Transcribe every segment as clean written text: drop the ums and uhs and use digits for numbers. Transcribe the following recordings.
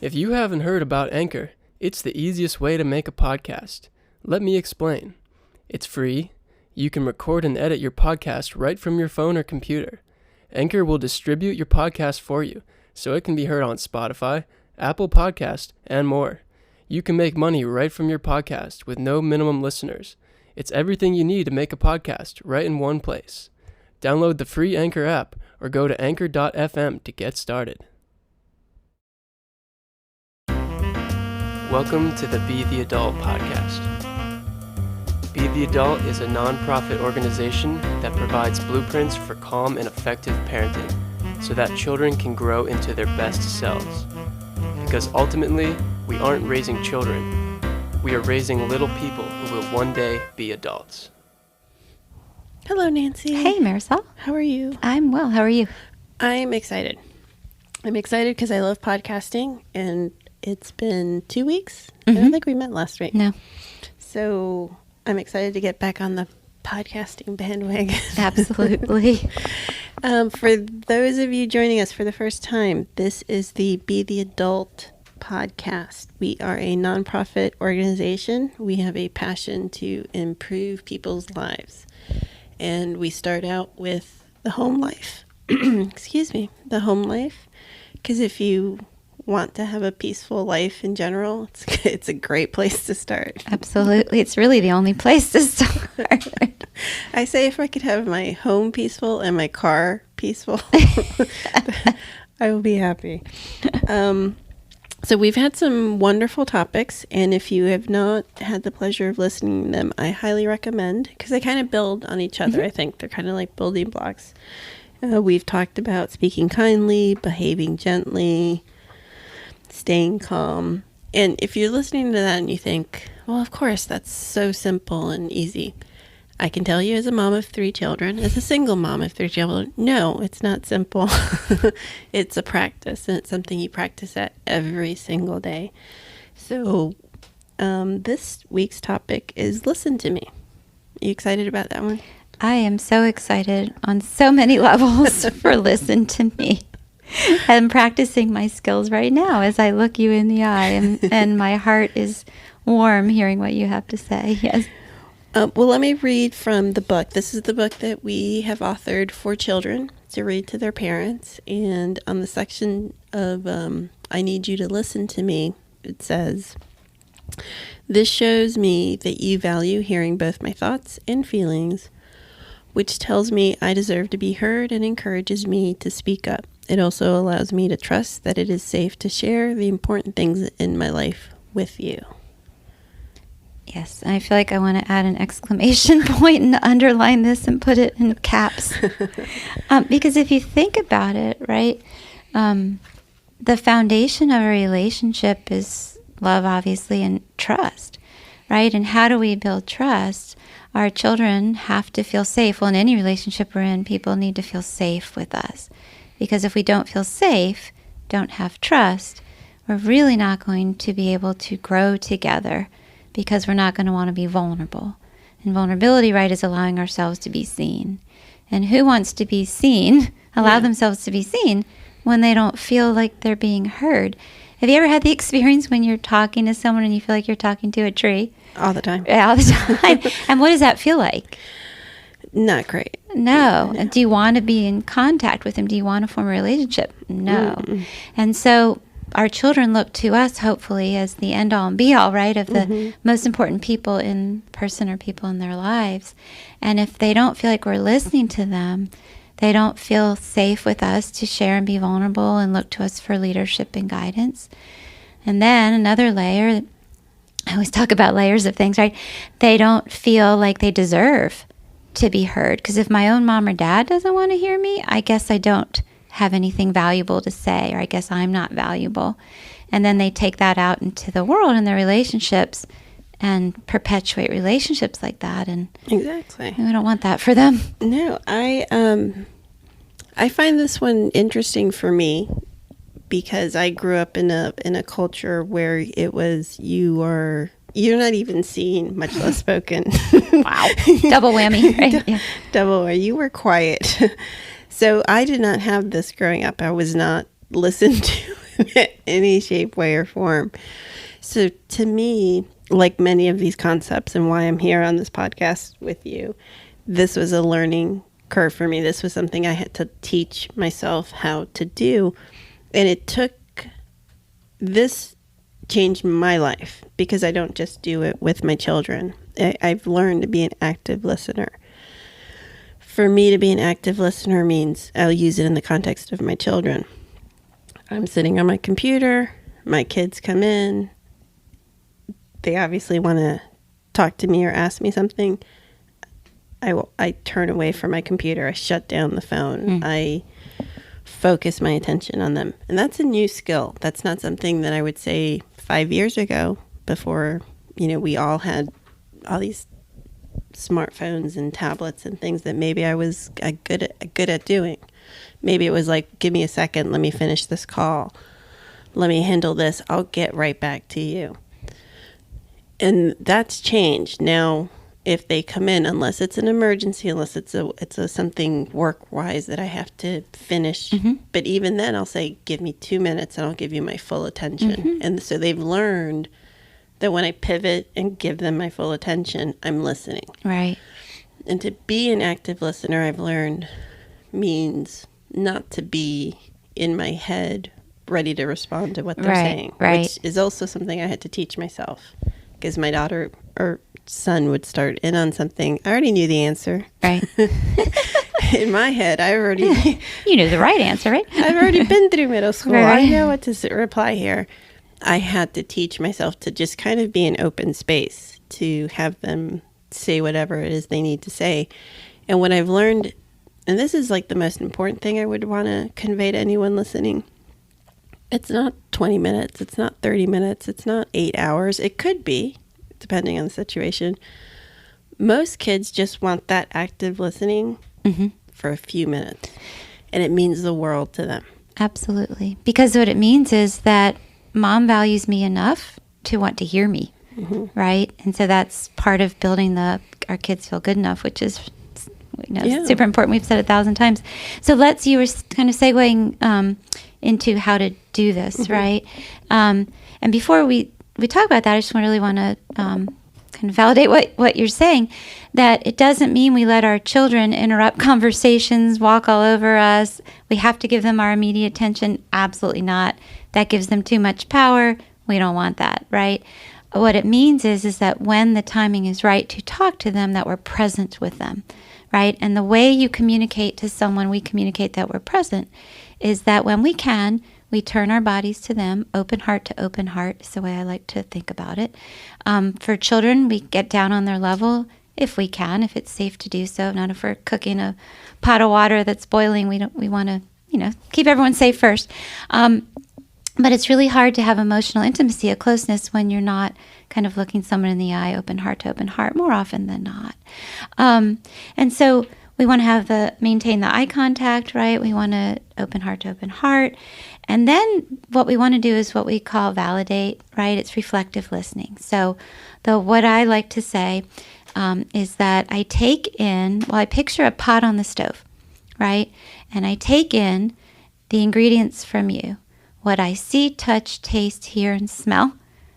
If you haven't heard about Anchor, it's the easiest way to make a podcast. Let me explain. It's free. You can record and edit your podcast right from your phone or computer. Anchor will distribute your podcast for you, so it can be heard on Spotify, Apple Podcast, and more. You can make money right from your podcast with no minimum listeners. It's everything you need to make a podcast right in one place. Download the free Anchor app or go to anchor.fm to get started. Welcome to the Be the Adult podcast. Be the Adult is a nonprofit organization that provides blueprints for calm and effective parenting so that children can grow into their best selves. Because ultimately, we aren't raising children. We are raising little people who will one day be adults. Hello, Nancy. Hey, Marisol. How are you? I'm well. How are you? I'm excited. I'm excited because I love podcasting, and it's been 2 weeks. I don't think we met last week. No. So I'm excited to get back on the podcasting bandwagon. Absolutely. For those of you joining us for the first time, this is the Be the Adult podcast. We are a nonprofit organization. We have a passion to improve people's lives. And we start out with the home life. The home life. Because if you want to have a peaceful life in general, it's a great place to start. Absolutely. It's really the only place to start. I say if I could have my home peaceful and my car peaceful, I will be happy. So we've had some wonderful topics, and if you have not had the pleasure of listening to them, I highly recommend, because they kind of build on each other. I think they're kind of like building blocks. We've talked about speaking kindly, behaving gently, staying calm. And if you're listening to that and you think, well, of course, that's so simple and easy. I can tell you as a mom of 3 children, as a single mom of 3 children, no, it's not simple. It's a practice, and it's something you practice at every single day. So this week's topic is listen to me. Are you excited about that one? I am so excited on so many levels for listen to me. I'm practicing my skills right now as I look you in the eye, and my heart is warm hearing what you have to say. Yes. Well, let me read from the book. This is the book that we have authored for children to read to their parents. And on the section of I Need You to Listen to Me, it says, "This shows me that you value hearing both my thoughts and feelings, which tells me I deserve to be heard and encourages me to speak up. It also allows me to trust that it is safe to share the important things in my life with you." Yes, I feel like I want to add an exclamation point and underline this and put it in caps. Because if you think about it, right, the foundation of a relationship is love, obviously, and trust, right? And how do we build trust? Our children have to feel safe. Well, in any relationship we're in, people need to feel safe with us. Because if we don't feel safe, don't have trust, we're really not going to be able to grow together, because we're not going to want to be vulnerable. And vulnerability, right, is allowing ourselves to be seen. And who wants to be seen, allow themselves to be seen, when they don't feel like they're being heard? Have you ever had the experience when you're talking to someone and you feel like you're talking to a tree? All the time. All the time. And what does that feel like? Not great. No. Do you want to be in contact with them? Do you want to form a relationship? No. Mm-mm. And so our children look to us, hopefully, as the end-all and be-all, right, of the most important people in person or people in their lives. And if they don't feel like we're listening to them, they don't feel safe with us to share and be vulnerable and look to us for leadership and guidance. And then another layer, I always talk about layers of things, right? They don't feel like they deserve to be heard. Because if my own mom or dad doesn't want to hear me, I guess I don't have anything valuable to say, or I guess I'm not valuable. And then they take that out into the world and their relationships and perpetuate relationships like that. And exactly, we don't want that for them. No, I find this one interesting for me because I grew up in a culture where it was you're not even seen, much less spoken. Wow, double whammy, right? Yeah. Double whammy. You were quiet. So I did not have this growing up. I was not listened to any shape, way, or form. So to me, like many of these concepts and why I'm here on this podcast with you, this was a learning curve for me. This was something I had to teach myself how to do. And this changed my life because I don't just do it with my children. I've learned to be an active listener. For me to be an active listener means I'll use it in the context of my children. I'm sitting on my computer, my kids come in, they obviously want to talk to me or ask me something. I turn away from my computer, I shut down the phone, I focus my attention on them. And that's a new skill. That's not something that I would say 5 years ago before, we all had all these smartphones and tablets and things that maybe I was good at doing. Maybe it was like, give me a second, let me finish this call. Let me handle this. I'll get right back to you. And that's changed. Now, if they come in, unless it's an emergency, unless it's a something work-wise that I have to finish. But even then, I'll say, give me 2 minutes and I'll give you my full attention. And so they've learned that when I pivot and give them my full attention, I'm listening. Right. And to be an active listener, I've learned, means not to be in my head ready to respond to what they're saying. Right. Which is also something I had to teach myself. Because my daughter or son would start in on something. I already knew the answer. Right. In my head, I already... You knew the right answer, right? I've already been through middle school. Right. I know what to reply here. I had to teach myself to just kind of be an open space, to have them say whatever it is they need to say. And what I've learned, and this is like the most important thing I would want to convey to anyone listening, it's not 20 minutes, it's not 30 minutes, it's not 8 hours. It could be, depending on the situation. Most kids just want that active listening for a few minutes, and it means the world to them. Absolutely. Because what it means is that Mom values me enough to want to hear me, right? And so that's part of building our kids feel good enough, which is super important. We've said it 1,000 times. So you were kind of segueing into how to do this, right? And before we talk about that, I just really want to kind of validate what you're saying, that it doesn't mean we let our children interrupt conversations, walk all over us. We have to give them our immediate attention. Absolutely not. That gives them too much power. We don't want that, right? What it means is that when the timing is right to talk to them, that we're present with them, right? And the way you communicate to someone, we communicate that we're present, is that when we can, we turn our bodies to them, open heart to open heart is the way I like to think about it. For children, we get down on their level if we can, if it's safe to do so. Not if we're cooking a pot of water that's boiling. We want to, keep everyone safe first. But it's really hard to have emotional intimacy, a closeness, when you're not kind of looking someone in the eye, open heart to open heart, more often than not. And so we want to maintain the eye contact, right? We want to open heart to open heart. And then what we want to do is what we call validate, right? It's reflective listening. So what I like to say is that I I picture a pot on the stove, right? And I take in the ingredients from you. What I see, touch, taste, hear, and smell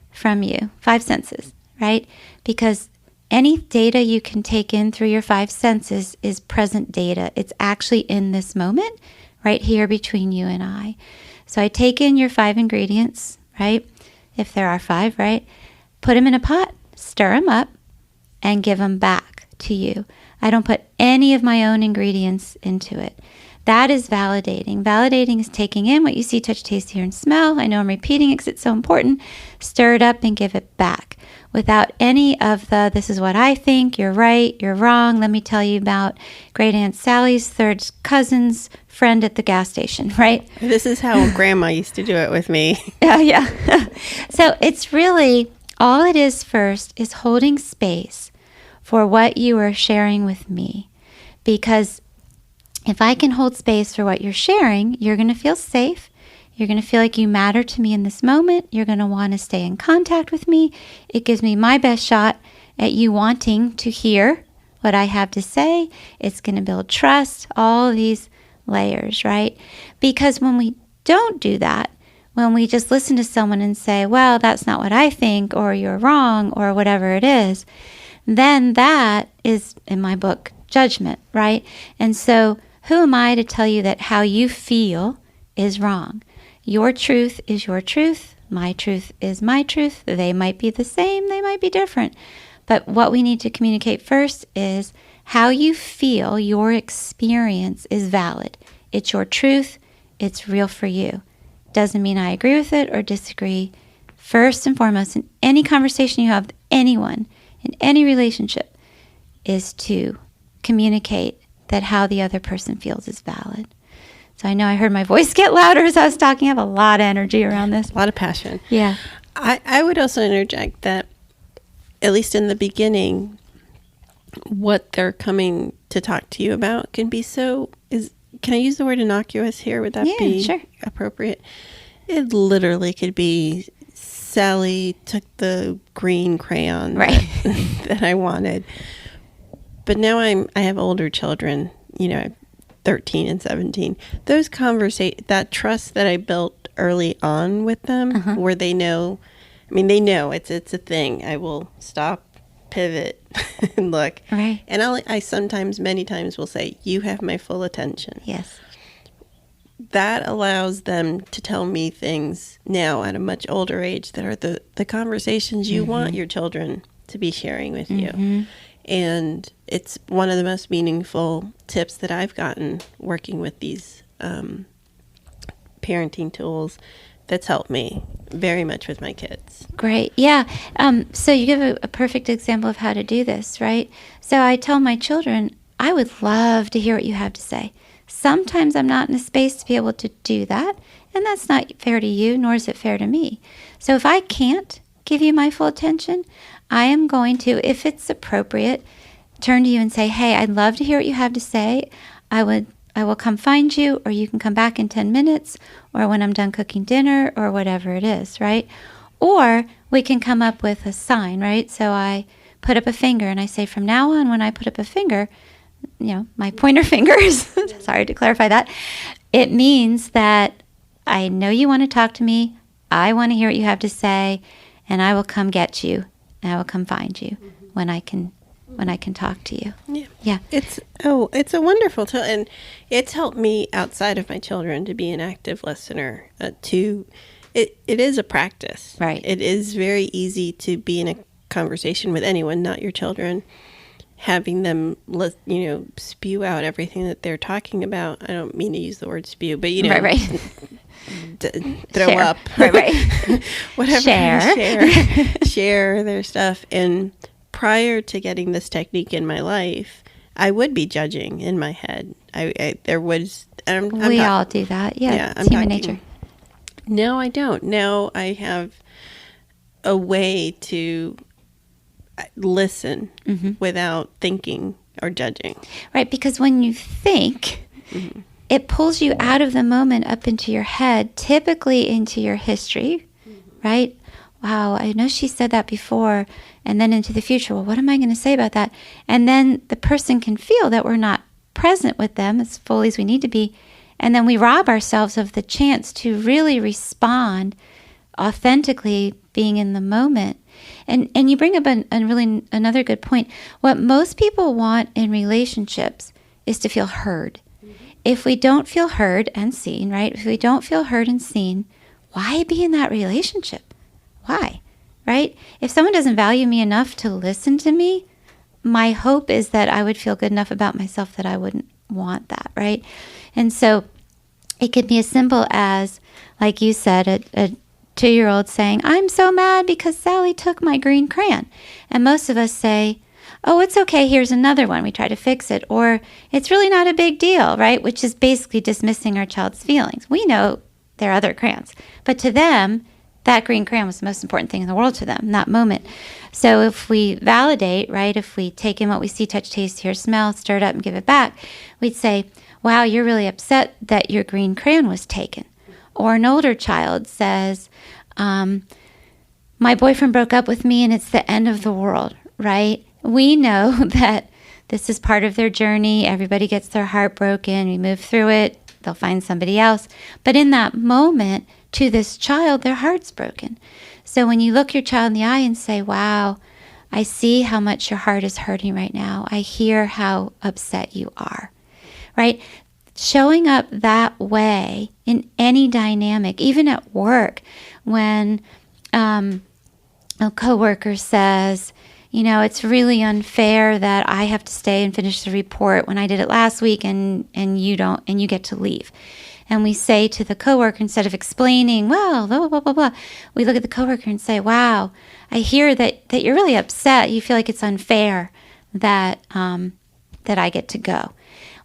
from you. 5 senses, right? Because any data you can take in through your 5 senses is present data. It's actually in this moment, right here between you and I. So I take in your 5 ingredients, right? If there are 5, right? Put them in a pot, stir them up, and give them back to you. I don't put any of my own ingredients into it. That is validating. Validating is taking in what you see, touch, taste, hear, and smell. I know I'm repeating it because it's so important. Stir it up and give it back without any of this is what I think, you're right, you're wrong. Let me tell you about Great Aunt Sally's third cousin's friend at the gas station, right? This is how Grandma used to do it with me. Yeah. So it's really, all it is first is holding space for what you are sharing with me. Because if I can hold space for what you're sharing, you're going to feel safe. You're going to feel like you matter to me in this moment. You're going to want to stay in contact with me. It gives me my best shot at you wanting to hear what I have to say. It's going to build trust, all these layers, right? Because when we don't do that, when we just listen to someone and say, well, that's not what I think, or you're wrong, or whatever it is, then that is, in my book, judgment, right? And so who am I to tell you that how you feel is wrong? Your truth is your truth. My truth is my truth. They might be the same. They might be different. But what we need to communicate first is how you feel, your experience is valid. It's your truth. It's real for you. Doesn't mean I agree with it or disagree. First and foremost, in any conversation you have with anyone, in any relationship, is to communicate that how the other person feels is valid. So I know I heard my voice get louder as I was talking. I have a lot of energy around this. A lot of passion. Yeah. I would also interject that, at least in the beginning, what they're coming to talk to you about can be can I use the word innocuous here? Would that be sure. appropriate? It literally could be, Sally took the green crayon right. that I wanted. But now I have older children, 13 and 17. Those that trust that I built early on with them, where they know it's a thing. I will stop, pivot, and look. Right. And I sometimes, many times, will say, you have my full attention. Yes. That allows them to tell me things now at a much older age that are the conversations you want your children to be sharing with you. And it's one of the most meaningful tips that I've gotten working with these parenting tools that's helped me very much with my kids. Great. Yeah. So you give a perfect example of how to do this, right? So I tell my children, I would love to hear what you have to say. Sometimes I'm not in a space to be able to do that, and that's not fair to you, nor is it fair to me. So if I can't give you my full attention, I am going to, if it's appropriate, turn to you and say, hey, I'd love to hear what you have to say. I will come find you, or you can come back in 10 minutes, or when I'm done cooking dinner, or whatever it is, right? Or we can come up with a sign, right? So I put up a finger, and I say, from now on, when I put up a finger, my pointer fingers, sorry to clarify that, it means that I know you want to talk to me, I want to hear what you have to say, and I will come get you, and I will come find you when I can talk to you. Yeah. It's a wonderful tool, and it's helped me outside of my children to be an active listener. It is a practice. Right. It is very easy to be in a conversation with anyone, not your children, having them spew out everything that they're talking about. I don't mean to use the word spew, but right. Throw share. up, right. whatever, share their stuff. And prior to getting this technique in my life, I would be judging in my head. We all do that. Yeah, it's human nature. No, I don't. Now I have a way to listen without thinking or judging. Right, because when you think, it pulls you out of the moment up into your head, typically into your history, right? Wow, I know she said that before, and then into the future. Well, what am I going to say about that? And then the person can feel that we're not present with them as fully as we need to be, and then we rob ourselves of the chance to really respond authentically, being in the moment. And you bring up another good point. What most people want in relationships is to feel heard. If we don't feel heard and seen, right? If we don't feel heard and seen, why be in that relationship? Why? Right? If someone doesn't value me enough to listen to me, my hope is that I would feel good enough about myself that I wouldn't want that, right? And so it could be as simple as, like you said, a 2-year-old saying, I'm so mad because Sally took my green crayon. And most of us say, oh, it's okay, here's another one. We try to fix it. Or it's really not a big deal, right? Which is basically dismissing our child's feelings. We know there are other crayons. But to them, that green crayon was the most important thing in the world to them in that moment. So if we validate, right, if we take in what we see, touch, taste, hear, smell, stir it up and give it back, we'd say, wow, you're really upset that your green crayon was taken. Or an older child says, my boyfriend broke up with me and it's the end of the world, right? We know that this is part of their journey. Everybody gets their heart broken. We move through it. They'll find somebody else. But in that moment, to this child, their heart's broken. So when you look your child in the eye and say, wow, I see how much your heart is hurting right now. I hear how upset you are, right? Showing up that way in any dynamic, even at work, when a coworker says, it's really unfair that I have to stay and finish the report when I did it last week and you don't, and you get to leave. And we say to the coworker, instead of explaining, well, blah, blah, blah, blah, we look at the coworker and say, wow, I hear that you're really upset. You feel like it's unfair that I get to go.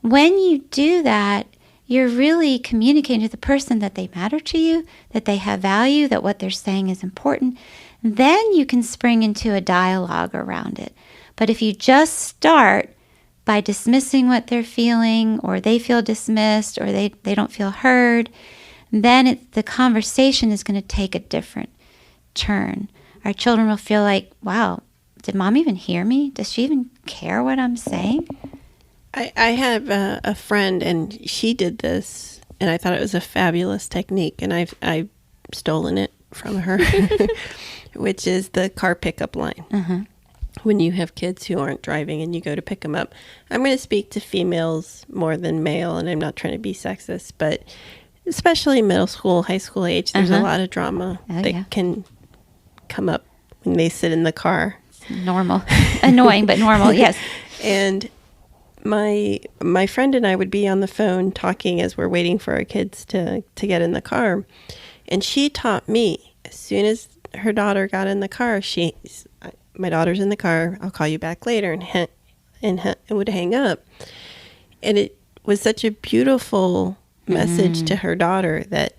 When you do that, you're really communicating to the person that they matter to you, that they have value, that what they're saying is important. Then you can spring into a dialogue around it. But if you just start by dismissing what they're feeling, or they feel dismissed, or they don't feel heard, then the conversation is going to take a different turn. Our children will feel like, wow, did mom even hear me? Does she even care what I'm saying? I have a friend, and she did this, and I thought it was a fabulous technique, and I've stolen it from her, which is the car pickup line. Uh-huh. When you have kids who aren't driving and you go to pick them up. I'm going to speak to females more than male, and I'm not trying to be sexist, but especially middle school, high school age, there's a lot of drama that can come up when they sit in the car. Normal. Annoying, but normal, yes. And my friend and I would be on the phone talking as we're waiting for our kids to get in the car. And she taught me, as soon as her daughter got in the car, my daughter's in the car, I'll call you back later, and would hang up. And it was such a beautiful message to her daughter that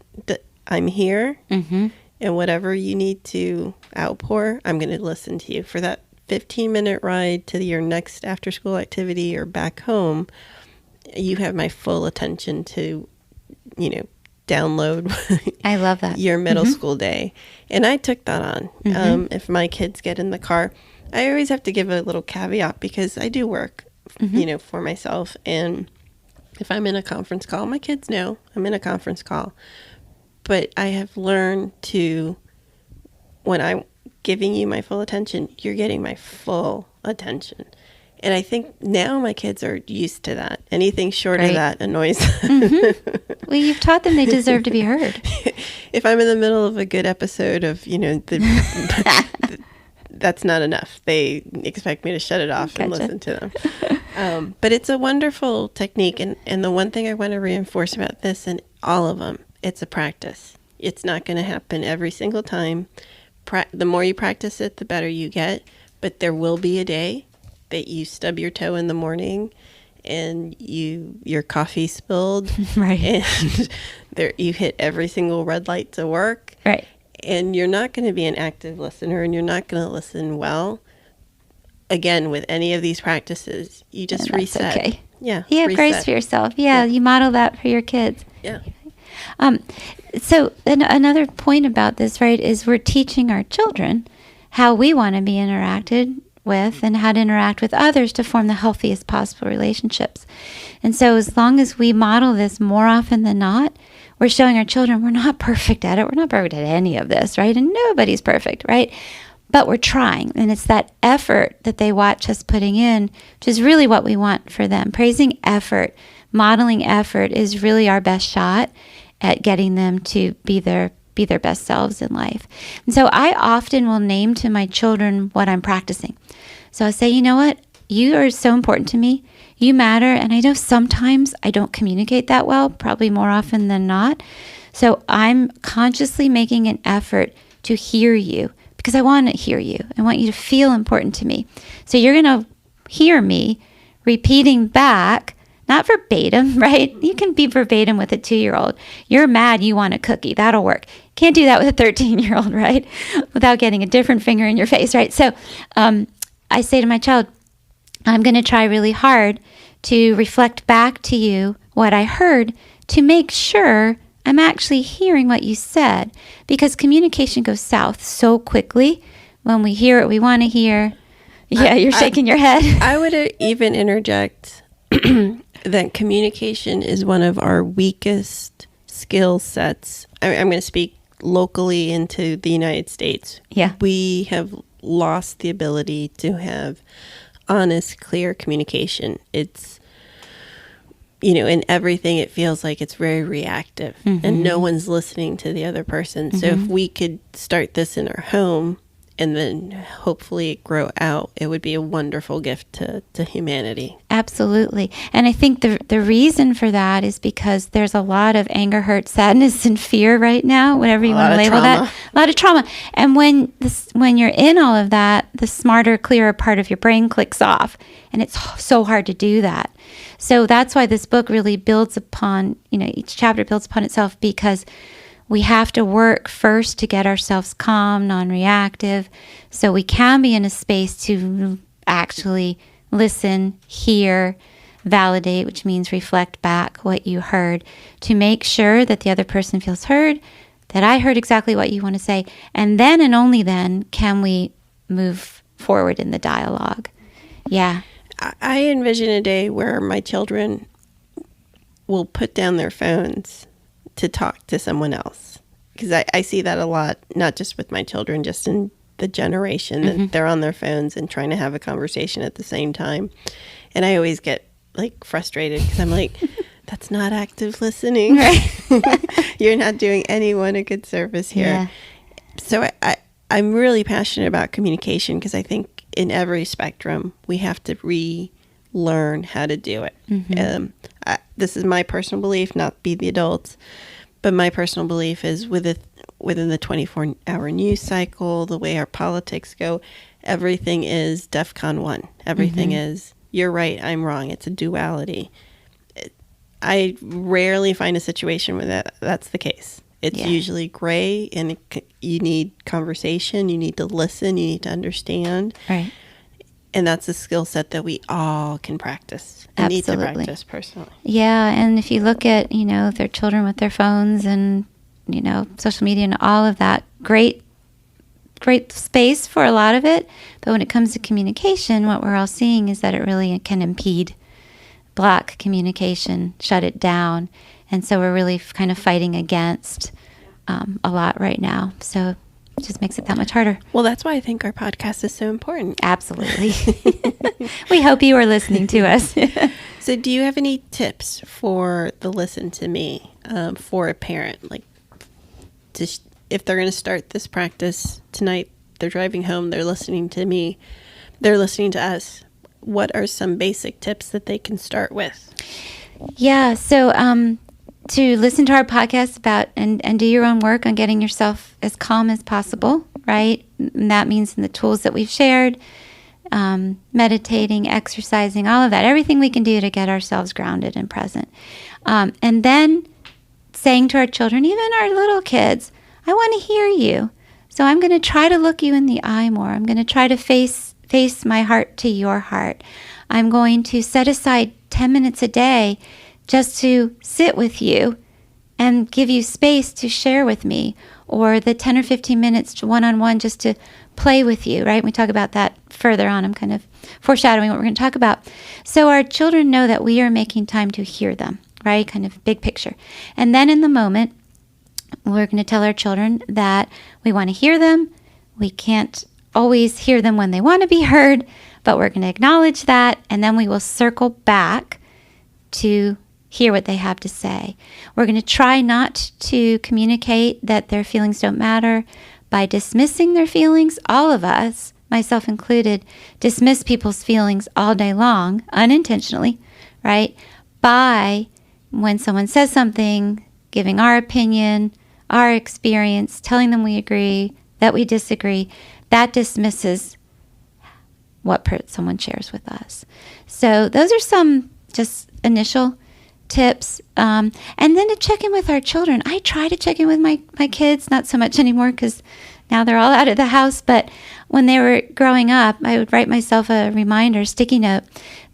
I'm here, and whatever you need to outpour, I'm going to listen to you. For that 15-minute ride to your next after-school activity or back home, you have my full attention to, download I love that. your middle school day. And I took that on. If my kids get in the car, I always have to give a little caveat because I do work, for myself. And if I'm in a conference call, my kids know I'm in a conference call. But I have learned to, when I'm giving you my full attention, you're getting my full attention. And I think now my kids are used to that. Anything short of that annoys them. Well, you've taught them they deserve to be heard. If I'm in the middle of a good episode of, that's not enough. They expect me to shut it off and listen to them. But it's a wonderful technique. And the one thing I want to reinforce about this and all of them, it's a practice. It's not going to happen every single time. The more you practice it, the better you get. But there will be a day that you stub your toe in the morning and your coffee spilled, right? And you hit every single red light to work, right? And you're not going to be an active listener, and you're not going to listen well. Again, with any of these practices, you just reset. Okay. Yeah. You have grace for yourself. Yeah, you model that for your kids. Yeah. So another point about this, right, is we're teaching our children how we want to be interacted with and how to interact with others to form the healthiest possible relationships. And so as long as we model this more often than not, we're showing our children we're not perfect at it. We're not perfect at any of this, right? And nobody's perfect, right? But we're trying. And it's that effort that they watch us putting in, which is really what we want for them. Praising effort, modeling effort is really our best shot at getting them to be their best selves in life. And so I often will name to my children what I'm practicing. So I say, you know what? You are so important to me. You matter. And I know sometimes I don't communicate that well, probably more often than not. So I'm consciously making an effort to hear you because I want to hear you. I want you to feel important to me. So you're going to hear me repeating back, not verbatim, right? You can be verbatim with a 2-year-old. You're mad, you want a cookie. That'll work. Can't do that with a 13-year-old, right? Without getting a different finger in your face, right? So I say to my child, I'm going to try really hard to reflect back to you what I heard to make sure I'm actually hearing what you said, because communication goes south so quickly when we hear what we want to hear. Yeah, you're shaking your head. I would even interject that communication is one of our weakest skill sets. I'm going to speak locally into the United States, Yeah. we have lost the ability to have honest, clear communication. It's, in everything, it feels like it's very reactive and no one's listening to the other person. So if we could start this in our home and then hopefully grow out, it would be a wonderful gift to humanity. Absolutely. And I think the reason for that is because there's a lot of anger, hurt, sadness, and fear right now, whatever you want to label that. A lot of trauma. And when you're in all of that, the smarter, clearer part of your brain clicks off. And it's so hard to do that. So that's why this book really builds upon, each chapter builds upon itself, because we have to work first to get ourselves calm, non-reactive, so we can be in a space to actually listen, hear, validate, which means reflect back what you heard, to make sure that the other person feels heard, that I heard exactly what you want to say, and then and only then can we move forward in the dialogue. Yeah. I envision a day where my children will put down their phones to talk to someone else, because I see that a lot, not just with my children, just in the generation that they're on their phones and trying to have a conversation at the same time. And I always get frustrated, because I'm like, that's not active listening. Right. You're not doing anyone a good service here. Yeah. So I'm really passionate about communication, because I think in every spectrum we have to relearn how to do it. This is my personal belief, not be the adults, but my personal belief is within the 24-hour news cycle, the way our politics go, everything is DEFCON 1. Everything is, you're right, I'm wrong. It's a duality. I rarely find a situation where that's the case. It's usually gray, and you need conversation, you need to listen, you need to understand. Right. And that's a skill set that we all can practice and need to practice personally. Yeah, and if you look at, their children with their phones and, social media and all of that, great space for a lot of it. But when it comes to communication, what we're all seeing is that it really can impede, block communication, shut it down. And so we're really kind of fighting against a lot right now. So it just makes it that much harder. Well, that's why I think our podcast is so important. Absolutely. We hope you are listening to us. So do you have any tips for the listen to me for a parent? If they're going to start this practice tonight, they're driving home, they're listening to me, they're listening to us. What are some basic tips that they can start with? Yeah, so to listen to our podcast about and do your own work on getting yourself as calm as possible, right? And that means in the tools that we've shared, meditating, exercising, all of that, everything we can do to get ourselves grounded and present. And then saying to our children, even our little kids, I want to hear you. So I'm going to try to look you in the eye more. I'm going to try to face my heart to your heart. I'm going to set aside 10 minutes a day just to sit with you and give you space to share with me, or the 10 or 15 minutes one-on-one just to play with you, right? We talk about that further on. I'm kind of foreshadowing what we're going to talk about. So our children know that we are making time to hear them, right? Kind of big picture. And then in the moment, we're going to tell our children that we want to hear them. We can't always hear them when they want to be heard, but we're going to acknowledge that, and then we will circle back to hear what they have to say. We're going to try not to communicate that their feelings don't matter by dismissing their feelings. All of us, myself included, dismiss people's feelings all day long, unintentionally, right? By when someone says something, giving our opinion, our experience, telling them we agree, that we disagree, that dismisses what someone shares with us. So those are some just initial tips. And then to check in with our children. I try to check in with my kids, not so much anymore because now they're all out of the house. But when they were growing up, I would write myself a reminder, sticky note,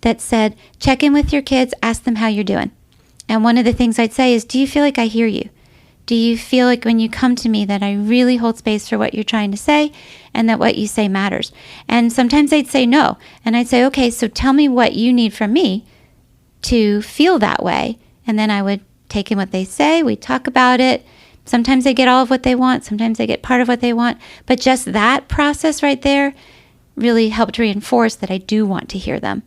that said, check in with your kids, ask them how you're doing. And one of the things I'd say is, do you feel like I hear you? Do you feel like when you come to me that I really hold space for what you're trying to say and that what you say matters? And sometimes they'd say no. And I'd say, okay, so tell me what you need from me to feel that way. And then I would take in what they say. We'd talk about it. Sometimes they get all of what they want. Sometimes they get part of what they want. But just that process right there really helped reinforce that I do want to hear them.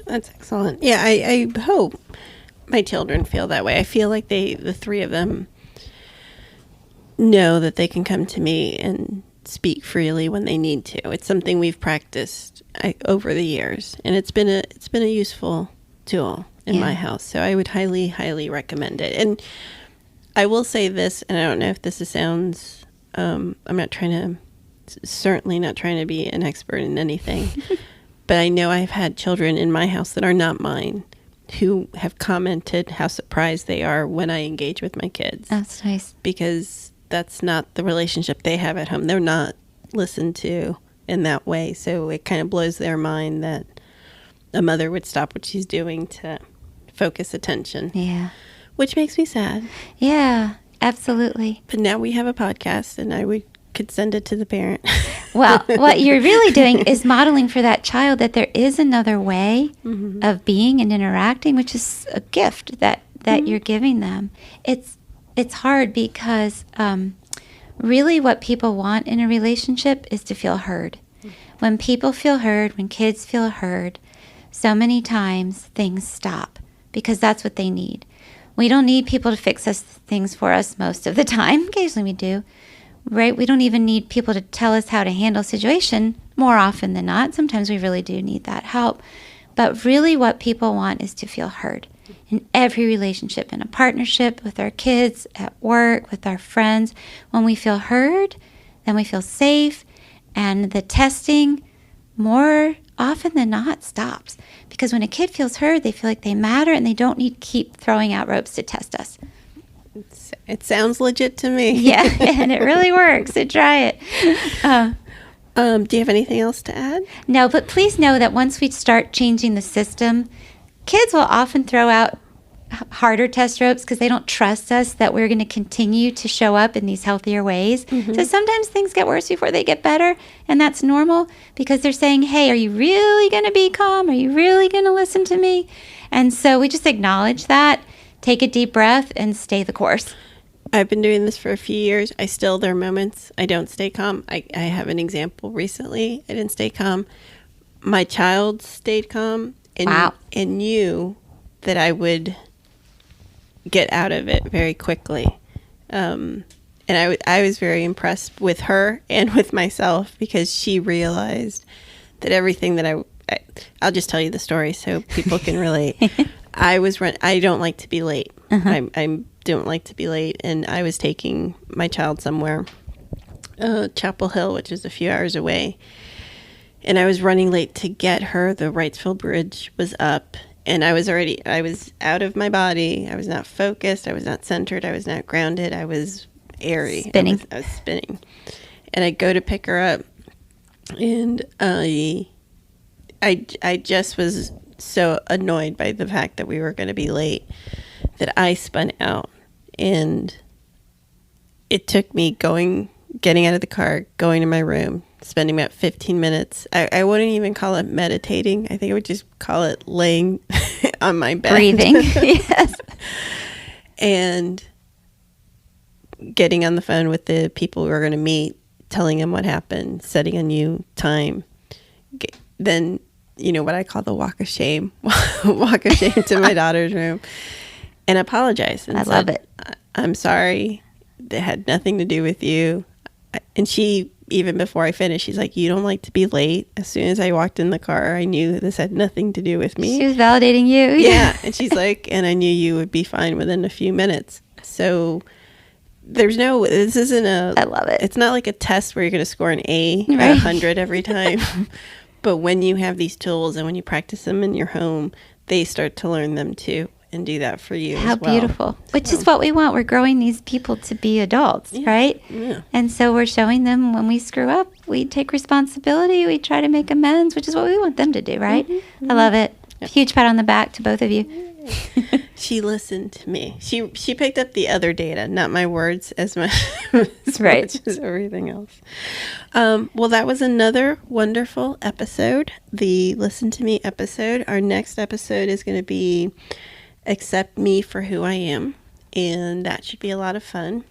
That's excellent. Yeah, I hope my children feel that way. I feel like the three of them know that they can come to me and speak freely when they need to. It's something we've practiced over the years, and it's been a useful tool in my house. So I would highly, highly recommend it. And I will say this, and I don't know if this sounds, I'm certainly not trying to be an expert in anything, but I know I've had children in my house that are not mine who have commented how surprised they are when I engage with my kids. That's nice. Because that's not the relationship they have at home. They're not listened to in that way. So it kind of blows their mind that a mother would stop what she's doing to focus attention. Yeah. Which makes me sad. Yeah, absolutely. But now we have a podcast, and could send it to the parent. Well, what you're really doing is modeling for that child that there is another way of being and interacting, which is a gift that you're giving them. It's hard because really what people want in a relationship is to feel heard. When people feel heard, when kids feel heard, so many times things stop because that's what they need. We don't need people to fix us things for us most of the time. Occasionally we do, right? We don't even need people to tell us how to handle a situation more often than not. Sometimes we really do need that help. But really what people want is to feel heard in every relationship, in a partnership, with our kids, at work, with our friends. When we feel heard, then we feel safe, and the testing more often than not stops. Because when a kid feels heard, they feel like they matter and they don't need to keep throwing out ropes to test us. It sounds legit to me. Yeah, and it really works. So try it. Do you have anything else to add? No, but please know that once we start changing the system, kids will often throw out harder test ropes because they don't trust us that we're going to continue to show up in these healthier ways. So sometimes things get worse before they get better, and that's normal because they're saying, hey, are you really going to be calm? Are you really going to listen to me? And so we just acknowledge that, take a deep breath, and stay the course. I've been doing this for a few years. There are moments I don't stay calm. I have an example recently. I didn't stay calm. My child stayed calm and knew that I would get out of it very quickly. And I was very impressed with her and with myself because she realized that everything that I'll just tell you the story so people can relate. I don't like to be late. I don't like to be late, and I was taking my child somewhere, Chapel Hill, which is a few hours away, and I was running late to get her. The Wrightsville Bridge was up, and I was out of my body. I was not focused. I was not centered. I was not grounded. I was airy. Spinning. I was spinning, and I go to pick her up, and I just was so annoyed by the fact that we were going to be late that I spun out, and it took me getting out of the car, going to my room, spending about 15 minutes. I wouldn't even call it meditating. I think I would just call it laying on my bed. Breathing. Yes. And getting on the phone with the people we were going to meet, telling them what happened, setting a new time. Then, what I call the walk of shame to my daughter's room and apologize. And I love it. I'm sorry. That had nothing to do with you. And she, even before I finished, she's like, you don't like to be late. As soon as I walked in the car, I knew this had nothing to do with me. She was validating you. Yeah. And she's like, and I knew you would be fine within a few minutes. So this isn't I love it. It's not like a test where you're going to score an A Right. or 100 every time. But when you have these tools and when you practice them in your home, they start to learn them too and do that for you How as well. beautiful. Which is what we want. We're growing these people to be adults, right? Yeah. And so we're showing them when we screw up, we take responsibility, we try to make amends, which is what we want them to do, right? I love it. Huge pat on the back to both of you. She listened to me. She picked up the other data, not my words as much, Right. much as everything else. Well, that was another wonderful episode, the Listen to Me episode. Our next episode is going to be Accept Me for Who I Am. and that should be a lot of fun.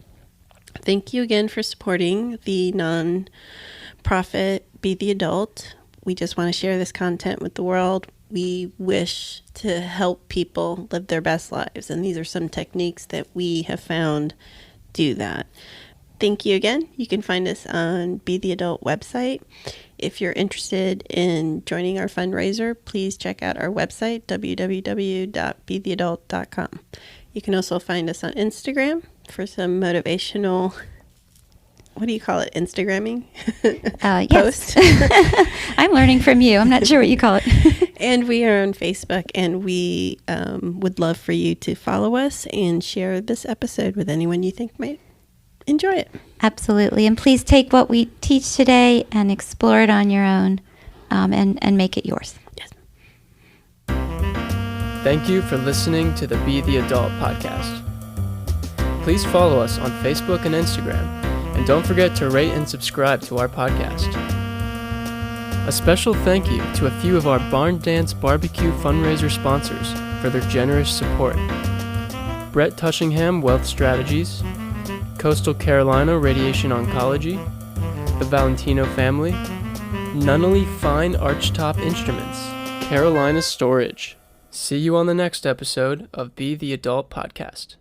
Thank you again for supporting the non-profit Be the Adult. We just want to share this content with the world. We wish to help people live their best lives, and these are some techniques that we have found do that. Thank you again. You can find us on Be the Adult website. If you're interested in joining our fundraiser, please check out our website, www.betheadult.com. You can also find us on Instagram for some motivational, what do you call it, Instagramming? Yes. I'm learning from you. I'm not sure what you call it. And we are on Facebook, and we would love for you to follow us and share this episode with anyone you think might enjoy it. Absolutely. And please take what we teach today and explore it on your own, and make it yours. Yes. Thank you for listening to the Be the Adult podcast. Please follow us on Facebook and Instagram, and don't forget to rate and subscribe to our podcast. A special thank you to a few of our Barn Dance Barbecue fundraiser sponsors for their generous support. Brett Tushingham Wealth Strategies, Coastal Carolina Radiation Oncology, the Valentino family, Nunnally Fine Archtop Instruments, Carolina Storage. See you on the next episode of Be the Adult Podcast.